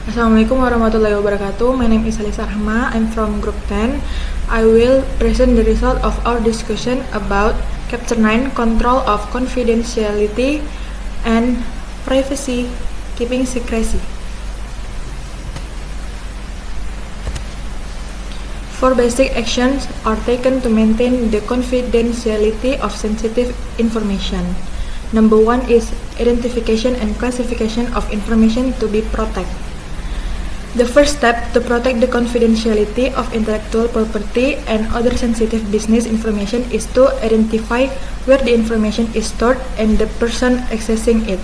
Assalamualaikum warahmatullahi wabarakatuh. My name is Alisa Rahma. I'm from Group 10. I will present the result of our discussion about Chapter 9, Control of Confidentiality and Privacy, Keeping Secrecy. Four basic actions are taken to maintain the confidentiality of sensitive information. Number 1 is identification and classification of information to be protected. The first step to protect the confidentiality of intellectual property and other sensitive business information is to identify where the information is stored and the person accessing it.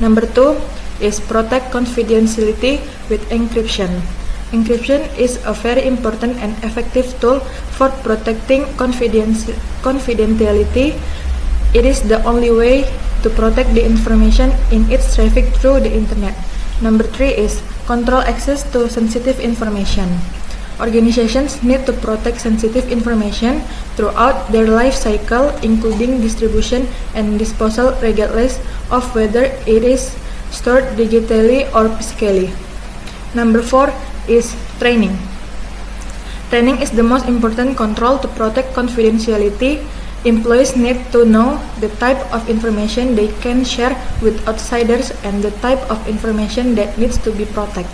Number 2 is protect confidentiality with encryption. Encryption is a very important and effective tool for protecting confidentiality. It is the only way to protect the information in its traffic through the internet. Number 3 is control access to sensitive information. Organizations need to protect sensitive information throughout their life cycle, including distribution and disposal, regardless of whether it is stored digitally or physically. Number 4 is training. Training is the most important control to protect confidentiality. Employees need to know the type of information they can share with outsiders and the type of information that needs to be protected.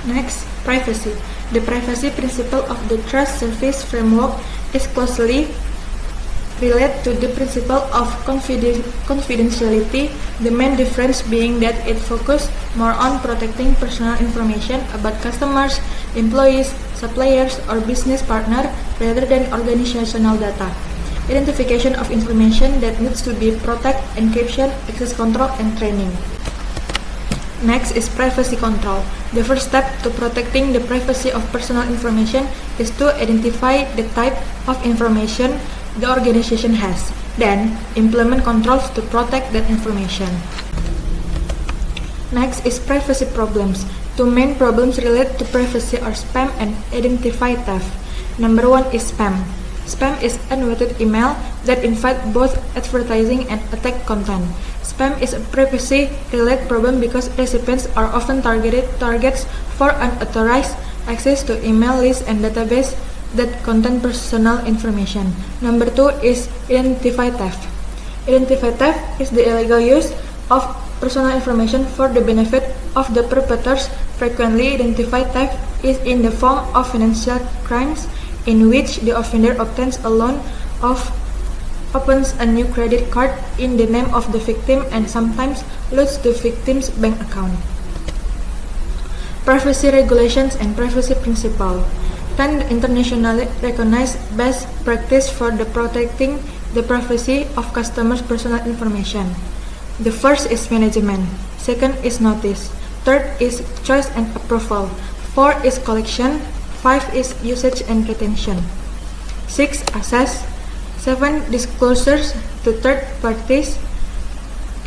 Next, privacy. The privacy principle of the trust service framework is closely related to the principle of confidentiality, the main difference being that it focuses more on protecting personal information about customers, employees, suppliers, or business partners rather than organizational data. Identification of information that needs to be protected, encryption, access control, and training. Next is privacy control. The first step to protecting the privacy of personal information is to identify the type of information the organization has, then implement controls to protect that information. Next is privacy problems. Two main problems related to privacy are spam and identity theft. Number 1 is spam. Spam is unwanted email that invite both advertising and attack content. Spam is a privacy-related problem because recipients are often targets for unauthorized access to email lists and database that contain personal information. Number 2 is identity theft. Identity theft is the illegal use of personal information for the benefit of the perpetrators. Frequently, identity theft is in the form of financial crimes in which the offender obtains a loan, opens a new credit card in the name of the victim, and sometimes loots the victim's bank account. Privacy regulations and privacy principle. 10 internationally recognized best practice for the protecting the privacy of customers' personal information. The first is management. Second is notice. Third is choice and approval. 4 is collection. 5 is usage and retention. 6 access. 7 disclosures to third parties.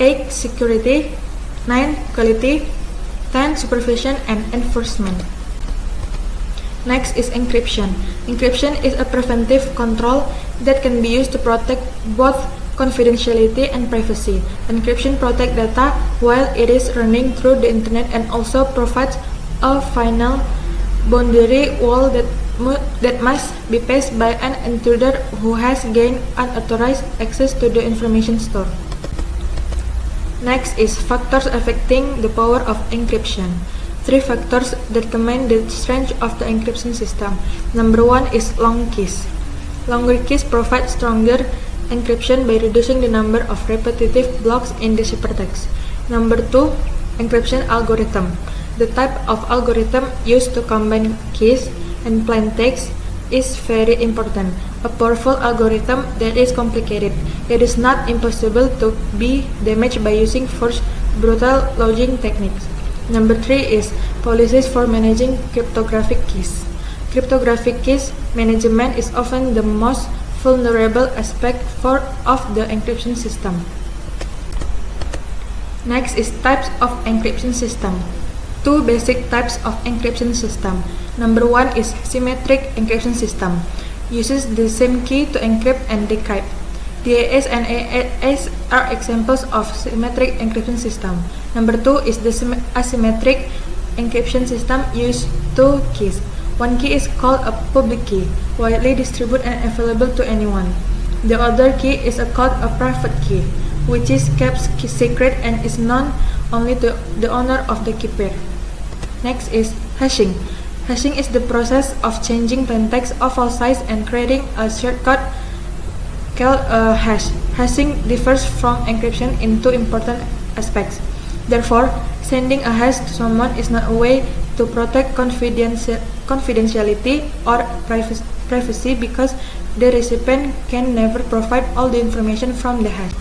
8 security. 9 quality. 10 supervision and enforcement. Next is encryption. Encryption is a preventive control that can be used to protect both confidentiality and privacy. Encryption protects data while it is running through the internet and also provides a final boundary wall that must be passed by an intruder who has gained unauthorized access to the information stored. Next is factors affecting the power of encryption. 3 factors determine the strength of the encryption system. Number 1 is long keys. Longer keys provide stronger encryption by reducing the number of repetitive blocks in the ciphertext. Number 2, encryption algorithm. The type of algorithm used to combine keys and plain text is very important. A powerful algorithm that is complicated. It is not impossible to be damaged by using forced brutal logging techniques. Number 3 is policies for managing cryptographic keys. Cryptographic keys management is often the most vulnerable aspect of the encryption system. Next is types of encryption system. 2 basic types of encryption system. Number 1 is symmetric encryption system. Uses the same key to encrypt and decrypt. DAS and AAS are examples of symmetric encryption system. Number 2 is the asymmetric encryption system used two keys. One key is called a public key, widely distributed and available to anyone. The other key is called a private key, which is kept secret and is known only to the owner of the key pair. Next is hashing. Hashing is the process of changing plain text of file size and creating a shortcut called a hash. Hashing differs from encryption in two important aspects. Therefore, sending a hash to someone is not a way to protect confidentiality or privacy because the recipient can never provide all the information from the hash.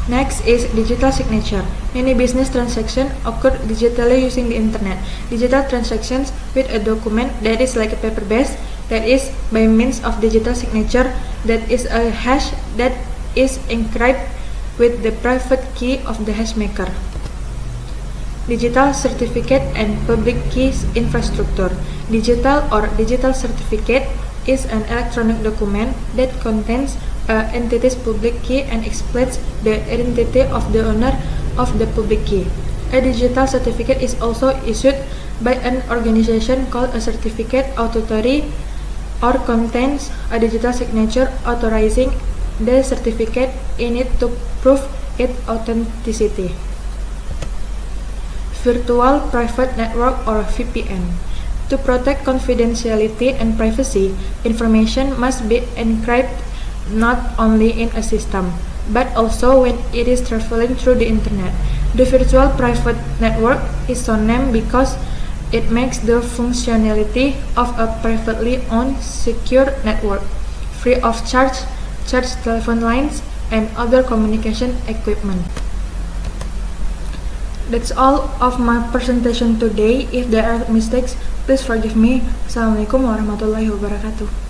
Next is digital signature. Many business transactions occur digitally using the internet. Digital transactions with a document that is like a paper-based, that is by means of digital signature, that is a hash that is encrypted with the private key of the hash maker. Digital certificate and public keys infrastructure. Digital or digital certificate is an electronic document that contains an entity's public key and explains the identity of the owner of the public key. A digital certificate is also issued by an organization called a certificate authority or contains a digital signature authorizing the certificate in it to prove its authenticity. Virtual Private Network or VPN. To protect confidentiality and privacy, information must be encrypted not only in a system, but also when it is traveling through the internet. The virtual private network is so named because it makes the functionality of a privately owned secure network, free of charge telephone lines, and other communication equipment. That's all of my presentation today. If there are mistakes, please forgive me. Assalamualaikum warahmatullahi wabarakatuh.